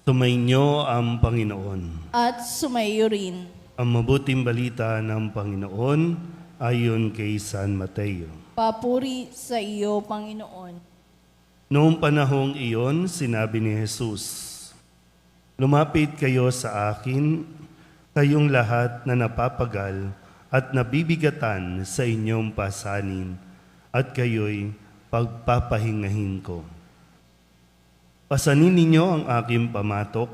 Sumainyo ang Panginoon. At sumayo rin. Ang mabuting balita ng Panginoon ayon kay San Mateo. Papuri sa iyo, Panginoon. Noong panahong iyon, sinabi ni Jesus, "Lumapit kayo sa akin, kayong lahat na napapagal at nabibigatan sa inyong pasanin, at kayo'y pagpapahingahin ko. Pasanin ninyo ang aking pamatok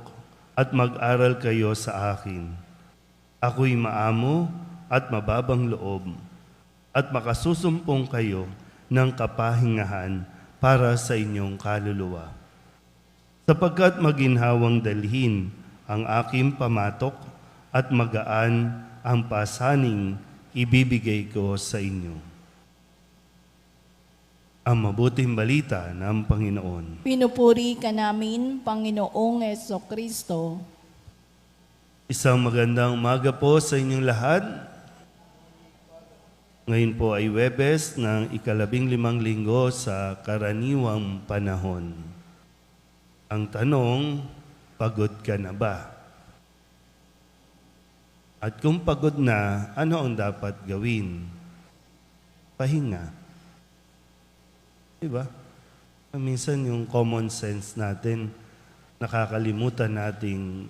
at mag-aral kayo sa akin. Ako'y maamo at mababang loob, at makasusumpong kayo ng kapahingahan para sa inyong kaluluwa. Sapagkat maginhawang dalhin ang aking pamatok at magaan ang pasaning ibibigay ko sa inyo." Ang mabuting balita ng Panginoon. Pinupuri ka namin, Panginoong Jesucristo. Isang magandang umaga po sa inyong lahat. Ngayon po ay Huwebes ng 15 linggo sa karaniwang panahon. Ang tanong, pagod ka na ba? At kung pagod na, ano ang dapat gawin? Pahinga. Diba? Minsan yung common sense natin, nakakalimutan nating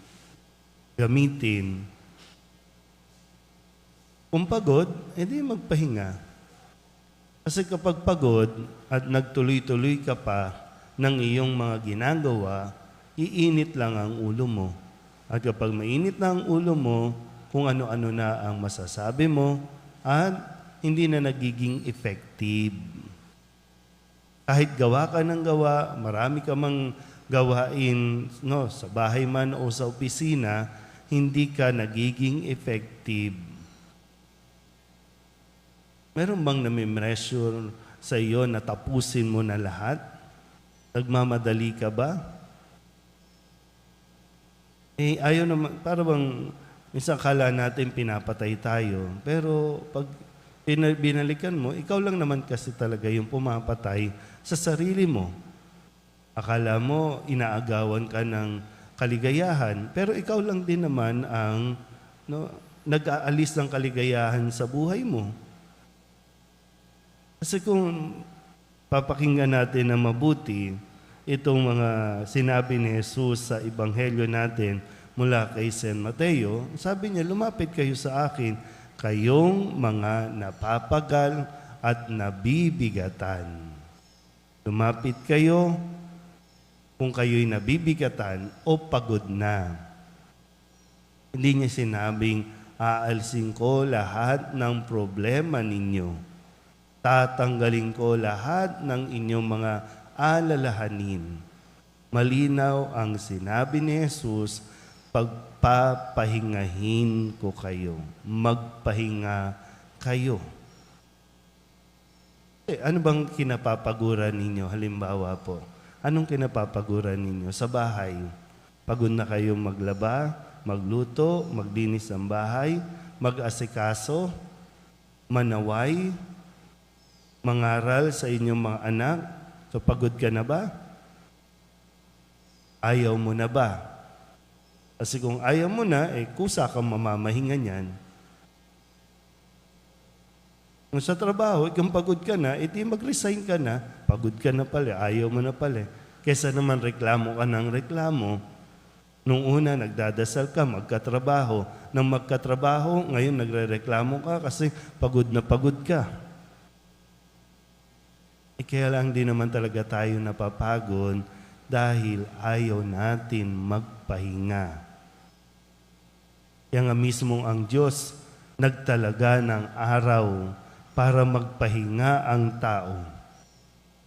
gamitin. Kung pagod, edi magpahinga. Kasi kapag pagod at nagtuloy-tuloy ka pa ng iyong mga ginagawa, iinit lang ang ulo mo. At kapag mainit na ang ulo mo, kung ano-ano na ang masasabi mo, at hindi na nagiging effective. Kahit gawa ka ng gawa, marami ka mang gawain sa bahay man o sa opisina, hindi ka nagiging effective. Meron bang nami-measure sa iyo na tapusin mo na lahat? Nagmamadali ka ba? Ayaw naman, para bang minsan kala natin pinapatay tayo, pero pag binalikan mo, ikaw lang naman kasi talaga yung pumapatay sa sarili mo. Akala mo, inaagawan ka ng kaligayahan, pero ikaw lang din naman ang nag-aalis ng kaligayahan sa buhay mo. Kasi kung papakinggan natin na mabuti, itong mga sinabi ni Jesus sa Ebanghelyo natin mula kay San Mateo, sabi niya, "Lumapit kayo sa akin, kayong mga napapagal at nabibigatan." Lumapit kayo kung kayo'y nabibigatan o pagod na. Hindi niya sinabing, "Aalsin ko lahat ng problema ninyo. Tatanggalin ko lahat ng inyong mga alalahanin." Malinaw ang sinabi ni Jesus, "Pagpapahingahin ko kayo." Magpahinga kayo. Ano bang kinapapaguran ninyo? Halimbawa po, anong kinapapaguran ninyo? Sa bahay, pagod na kayong maglaba, magluto, maglinis ng bahay, mag-asikaso, manaway, mangaral sa inyong mga anak. So pagod ka na ba? Ayaw mo na ba? Kasi kung ayaw mo na, kusa kang mamamahinga niyan. Kung sa trabaho, kung pagod ka na, mag-resign ka na, pagod ka na pala, ayaw mo na pala. Kesa naman reklamo ka ng reklamo. Nung una, nagdadasal ka, magkatrabaho. Nang magkatrabaho, ngayon nagre-reklamo ka kasi pagod na pagod ka. Kaya lang din naman talaga tayo napapagod dahil ayaw natin magpahinga. Kaya nga mismong ang Diyos nagtalaga ng araw para magpahinga ang tao.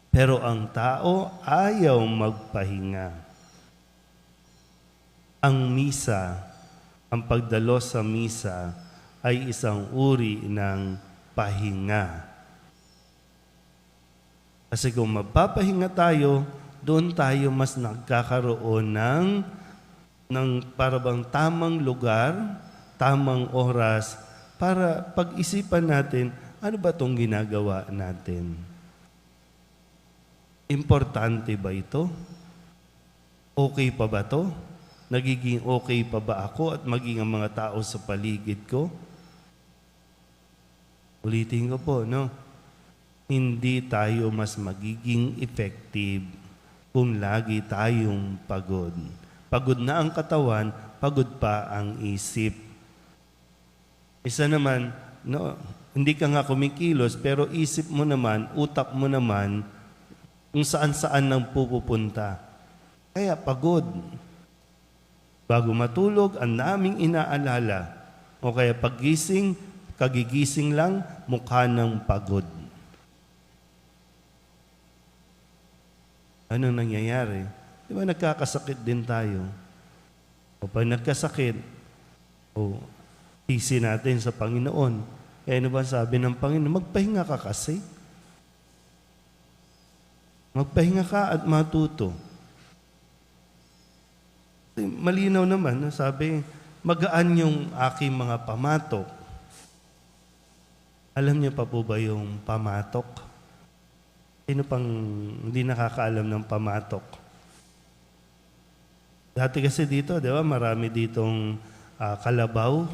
Pero ang tao ayaw magpahinga. Ang misa, ang pagdalo sa misa ay isang uri ng pahinga. Kasi kung magpapahinga tayo, doon tayo mas nagkakaroon ng parabang tamang lugar, tamang oras para pag-isipan natin, ano ba itong ginagawa natin? Importante ba ito? Okay pa ba ito? Nagiging okay pa ba ako at maging ang mga tao sa paligid ko? Ulitin ko po, no? Hindi tayo mas magiging effective kung lagi tayong pagod. Pagod na ang katawan, pagod pa ang isip. Isa naman, no, hindi ka nga kumikilos, pero isip mo naman, utak mo naman, kung saan-saan nang pupupunta. Kaya pagod. Bago matulog, ang naming inaalala. O kaya paggising, kagigising lang, mukha ng pagod. Anong nangyayari? Di ba nagkakasakit din tayo? O pag nagkasakit, tisi natin sa Panginoon. Kaya ano ba sabi ng Panginoon? Magpahinga ka kasi. Magpahinga ka at matuto. Malinaw naman, sabi, magaan yung aking mga pamatok. Alam niyo pa po ba yung pamatok? Sino pang hindi nakakaalam ng pamatok? Dati kasi dito, di ba, marami ditong kalabaw.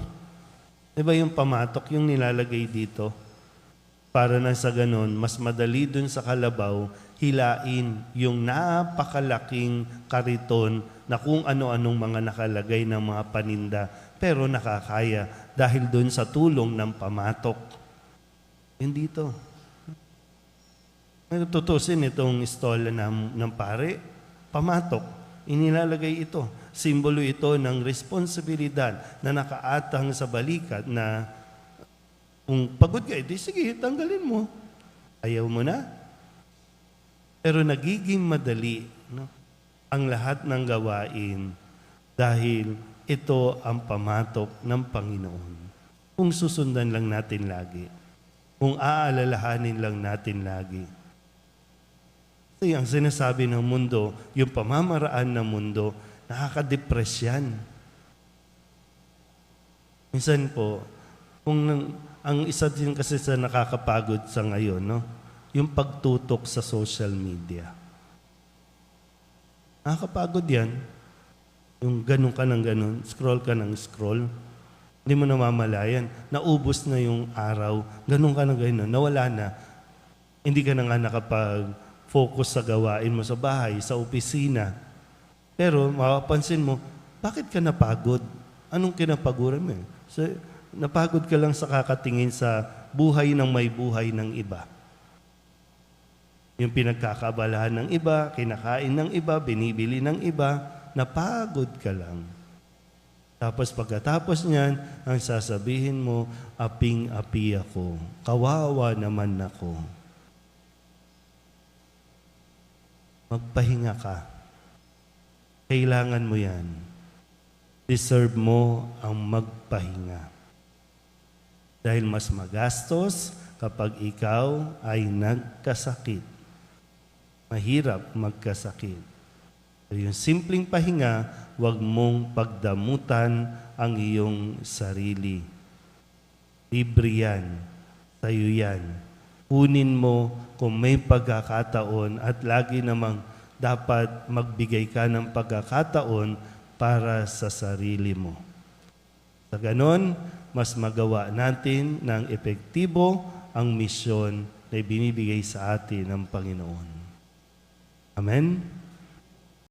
Di ba yung pamatok, yung nilalagay dito? Para na sa ganon, mas madali dun sa kalabaw, hilain yung napakalaking kariton na kung ano-anong mga nakalagay ng mga paninda, pero nakakaya dahil dun sa tulong ng pamatok. Hindi to. May tutusin itong istola ng pare, pamatok. Inilalagay ito. Simbolo ito ng responsibilidad na nakaatang sa balikat na kung pagod ka, di sige, tanggalin mo. Ayaw mo na. Pero nagiging madali, no, ang lahat ng gawain dahil ito ang pamatok ng Panginoon. Kung susundan lang natin lagi. Kung aalalahanin lang natin lagi. Kasi ang sinasabi ng mundo, yung pamamaraan ng mundo, nakaka-depress yan. Minsan po, ang isa din kasi sa nakakapagod sa ngayon, no? Yung pagtutok sa social media. Nakakapagod yan. Yung ganun ka ng ganun, scroll ka ng scroll. Hindi mo namamalayan. Naubos na yung araw. Ganun ka ng ganun. Nawala na. Hindi ka na nga nakapag-focus sa gawain mo sa bahay, sa opisina. Pero mapapansin mo, bakit ka napagod? Anong kinapaguran mo? So, napagod ka lang sa kakatingin sa buhay ng may buhay ng iba. Yung pinagkakabalahan ng iba, kinakain ng iba, binibili ng iba, napagod ka lang. Tapos pagkatapos niyan, ang sasabihin mo, aping-api ako. Kawawa naman ako. Magpahinga ka. Kailangan mo yan. Deserve mo ang magpahinga. Dahil mas magastos kapag ikaw ay nagkasakit. Mahirap magkasakit. So yung simpleng pahinga, huwag mong pagdamutan ang iyong sarili. Libre yan. Sa'yo yan. Kunin mo kung may pagkakataon at lagi namang dapat magbigay ka ng pagkakataon para sa sarili mo. Sa ganon, mas magawa natin ng epektibo ang misyon na ibinibigay sa atin ng Panginoon. Amen?